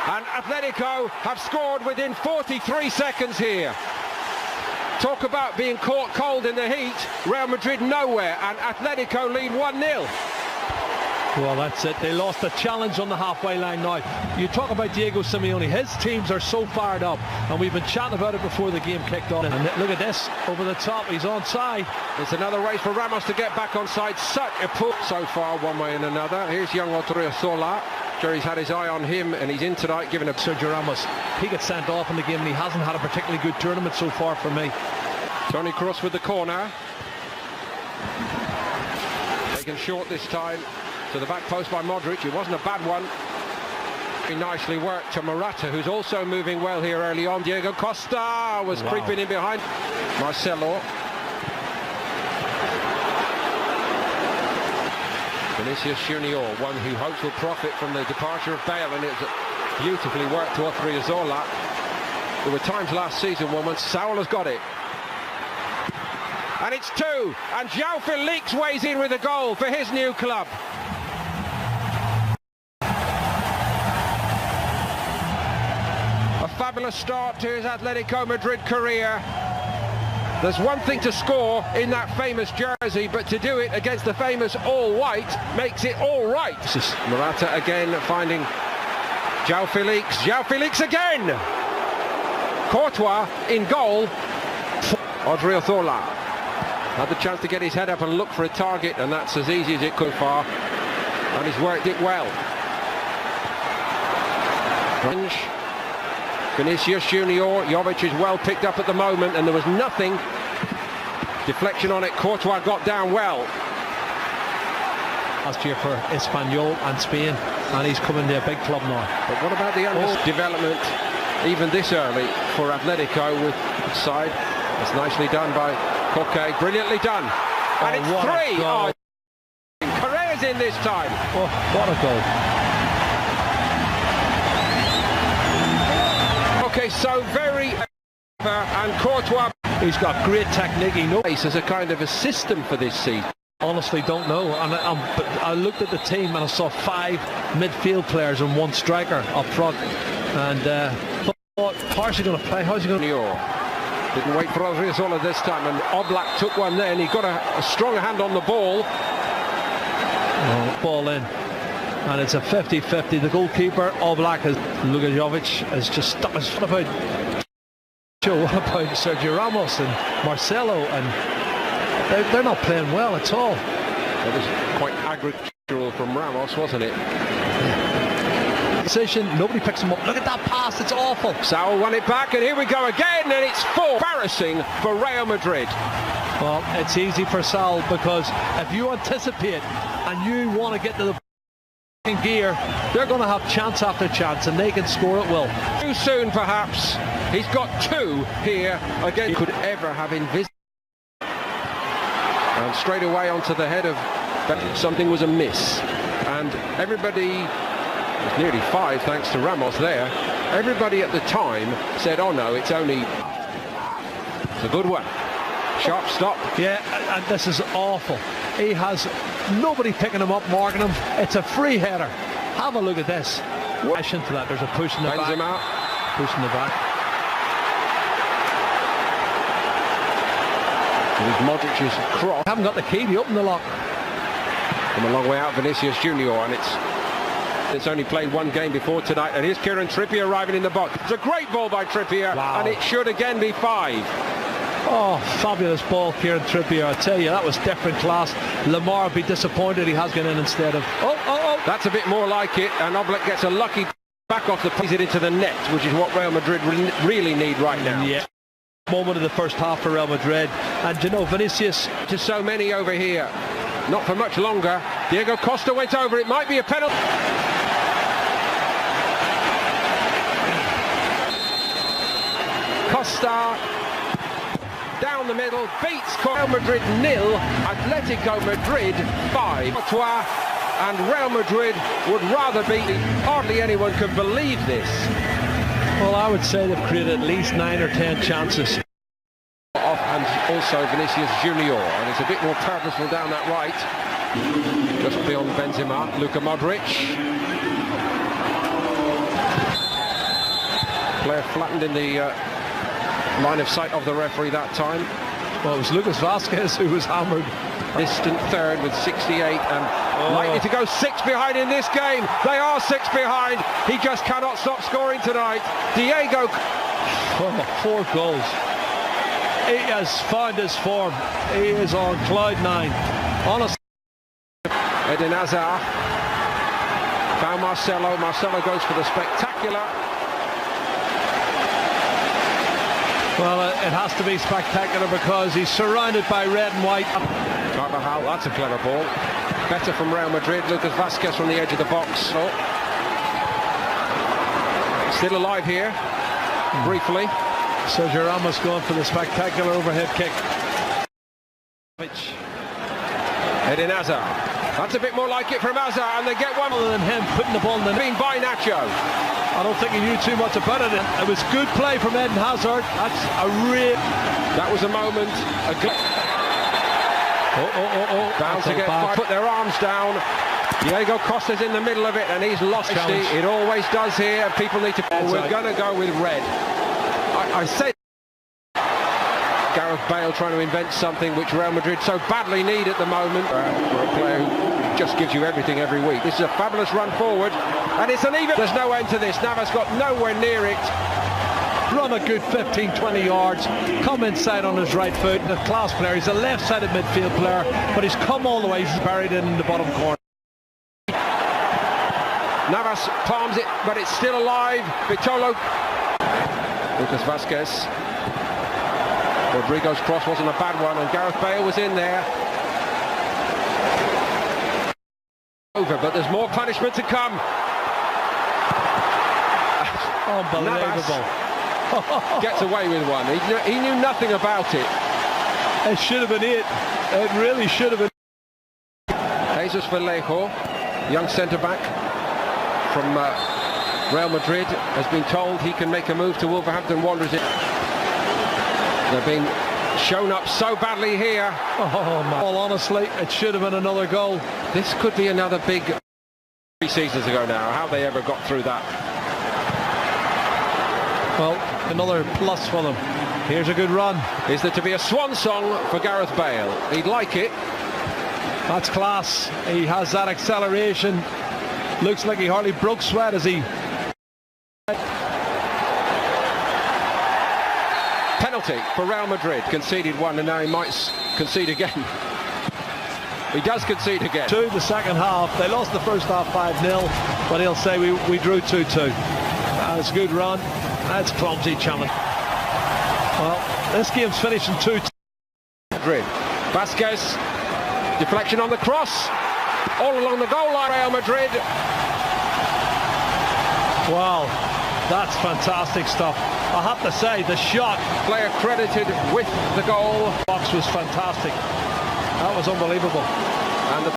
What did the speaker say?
And Atletico have scored within 43 seconds here. Talk about being caught cold in the heat. Real Madrid nowhere, and Atletico lead 1-0. Well, that's it. They lost the challenge on the halfway line now. You talk about Diego Simeone. His teams are so fired up, and we've been chatting about it before the game kicked off. And look at this, over the top, he's onside. It's another race for Ramos to get back onside. Such a pull so far, one way and another. Here's young Odriozola. Jerry's had his eye on him, and he's in tonight, giving a Sergio Ramos. He gets sent off in the game, and he hasn't had a particularly good tournament so far for me. Toni Kroos with the corner. Taken short this time. To the back post by Modric. It wasn't a bad one. Very nicely worked to Morata, who's also moving well here early on. Diego Costa was creeping in behind Marcelo. Vinicius Junior, one who hopes will profit from the departure of Bale, and it's beautifully worked to Odriozola. There were times last season when Saul has got it. And it's two, and João Felix weighs in with a goal for his new club. A fabulous start to his Atletico Madrid career. There's one thing to score in that famous jersey, but to do it against the famous all-white makes it all right. Morata again finding João Felix. João Felix again! Courtois in goal. Odriozola had the chance to get his head up and look for a target, and that's as easy as it could far. And he's worked it well. Vinicius Junior, Jovic is well picked up at the moment, and there was nothing. Deflection on it, Courtois got down well. Last year for Espanyol and Spain, and he's coming to a big club now. But what about the development, even this early, for Atletico with the side? It's nicely done by Koke, brilliantly done. And it's three! Oh, Correa's in this time. Oh, what a goal. Okay, so very and Courtois, he's got great technique. He knows as a kind of a system for this season. Honestly, don't know. And I looked at the team and I saw 5 midfield players and 1 striker up front. And thought, how's he going to play? How's he going to? Didn't wait for Odriozola this time, and Oblak took one then. He got a stronger hand on the ball. Ball in. And it's a 50-50. The goalkeeper, Oblak, Jovic has just stuck his foot about. What about Sergio Ramos and Marcelo? And they're not playing well at all. That was quite agricultural from Ramos, wasn't it? Decision, nobody picks him up. Look at that pass, it's awful. Saul won it back, and here we go again, and it's 4. Embarrassing for Real Madrid. Well, it's easy for Saul, because if you anticipate and you want to get to the gear, they're going to have chance after chance, and they can score at will. Too soon, perhaps. He's got 2 here again. He could ever have envisaged. And straight away onto the head of something was amiss, and everybody, it was nearly 5 thanks to Ramos there. Everybody at the time said, "Oh no, it's only." It's a good one. Sharp stop. Yeah, and this is awful. He has nobody picking him up, marking him. It's a free header. Have a look at this. Rush into that. There's a push in the back. Him out. Push in the back. With Modric's cross. Haven't got the key to open the lock. From a long way out, Vinicius Junior, and it's only played 1 game before tonight. And here's Kieran Trippier arriving in the box. It's a great ball by Trippier, and it should again be 5. Oh, fabulous ball, Kieran Trippier. I tell you, that was different class. Lamar would be disappointed he has gone in instead of... Oh. That's a bit more like it, and Oblak gets a lucky back off the plays it into the net, which is what Real Madrid really need right now. Yeah. Moment of the first half for Real Madrid, and you know, Vinicius, just so many over here, not for much longer. Diego Costa went over, it might be a penalty. Costa down the middle, beats Real Madrid 0, Atletico Madrid 5. Courtois and Real Madrid would rather beat. Hardly anyone can believe this. Well, I would say they've created at least 9 or 10 chances. And also Vinicius Junior, and it's a bit more purposeful down that right. Just beyond Benzema, Luka Modric. flattened in the line of sight of the referee that time. Well, it was Lucas Vasquez who was hammered. Distant third with 68 and likely to go 6 behind in this game. They are 6 behind. He just cannot stop scoring tonight. Diego. 4 goals. He has found his form. He is on cloud 9. Honestly. Eden Hazard found Marcelo. Marcelo goes for the spectacular. Well, it has to be spectacular because he's surrounded by red and white. Carvajal, that's a clever ball. Better from Real Madrid. Lucas Vasquez from the edge of the box. Oh. Still alive here, briefly. Sergio Ramos going for the spectacular overhead kick. Eden Hazard. That's a bit more like it from Hazard, and they get one. Other than him putting the ball in the net. By Nacho. I don't think he knew too much about it. It was good play from Eden Hazard. That's a real. That was a moment. Bound to get five. Put their arms down. Diego Costa's in the middle of it, and he's lost. It always does here. People need to. We're going to go with red. I said. Gareth Bale trying to invent something which Real Madrid so badly need at the moment. For a player who just gives you everything every week. This is a fabulous run forward, and it's an even. There's no end to this. Navas got nowhere near it. Run a good 15-20 yards, come inside on his right foot. A class player. He's a left-sided midfield player, but he's come all the way. He's buried in the bottom corner. Navas palms it, but it's still alive. Vitolo. Lucas Vasquez. Rodrigo's cross wasn't a bad one, and Gareth Bale was in there. Over, but there's more punishment to come. Unbelievable. Gets away with one. He knew nothing about it. It should have been it. It really should have been. Jesus Vallejo, young centre-back from Real Madrid, has been told he can make a move to Wolverhampton Wanderers. They're being shown up so badly here. Oh, man. Well, honestly, it should have been another goal. This could be another big 3 seasons ago now. How they ever got through that. Well, another plus for them. Here's a good run. Is there to be a swan song for Gareth Bale? He'd like it. That's class. He has that acceleration. Looks like he hardly broke sweat as he... Penalty for Real Madrid. Conceded one, and now he might concede again. He does concede again. The second half. They lost the first half 5-0, but he'll say we drew 2-2. That's a good run. That's clumsy challenge. Well, this game's finishing 2-2. Madrid. Vasquez. Deflection on the cross. All along the goal line, Real Madrid. Wow. That's fantastic stuff. I have to say, the shot. Player credited with the goal. Box was fantastic. That was unbelievable. And the